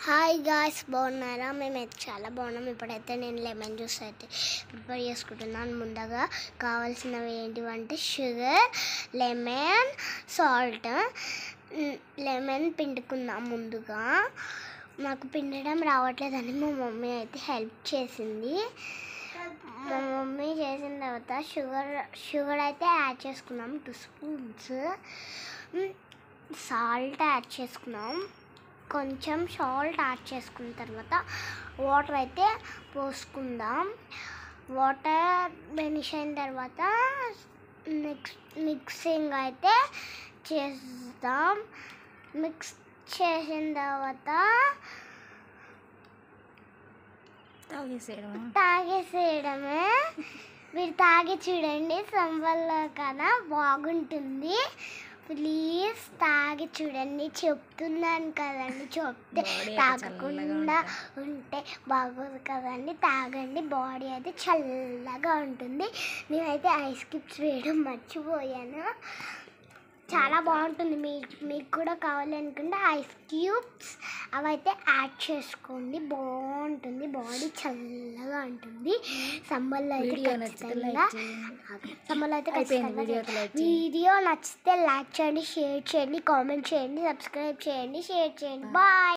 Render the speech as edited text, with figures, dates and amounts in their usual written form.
Hi guys, బాగున్నారా? మేమైతే చాలా బాగున్నాం. ఇప్పుడైతే నేను లెమన్ జ్యూస్ అయితే ప్రిపేర్ చేసుకుంటున్నాను. ముందుగా కావాల్సినవి ఏంటివంటే షుగర్, లెమన్, సాల్ట్. లెమన్ పిండుకుందాం. ముందుగా నాకు పిండడం రావట్లేదని మా మమ్మీ అయితే హెల్ప్ చేసింది. మా మమ్మీ చేసిన తర్వాత షుగర్ అయితే యాడ్ చేసుకున్నాం 2 స్పూన్స్. సాల్ట్ యాడ్ చేసుకున్నాం. కొంచెం సాల్ట్ యాడ్ చేసుకున్న తర్వాత వాటర్ అయితే పోసుకుందాం. వాటర్ ఫినిష్ అయిన తర్వాత మిక్సింగ్ అయితే చేద్దాం. మిక్స్ చేసిన తర్వాత తాగేసేయడమే. మీరు తాగి చూడండి, సమ్మర్లో కదా బాగుంటుంది. ప్లీజ్ తాగి చూడండి, చెప్తున్నాను కదండి. చెప్తే తాగకుండా ఉంటే బాగోదు కదండి. తాగండి, బాడీ అయితే చల్లగా ఉంటుంది. నేనైతే ఐస్ క్యూబ్స్ వేయడం మర్చిపోయాను. చాలా బాగుంటుంది. మీకు కూడా కావాలనుకుంటే ఐస్ క్యూబ్స్ అవైతే యాడ్ చేసుకోండి. బాగుంటుంది, బాడీ చల్లగా ఉంటుంది. సమ్మర్లో అయితే ఖచ్చితంగా వీడియో నచ్చితే లైక్ చేయండి, షేర్ చేయండి, కామెంట్ చేయండి, సబ్స్క్రైబ్ చేయండి, షేర్ చేయండి. బాయ్.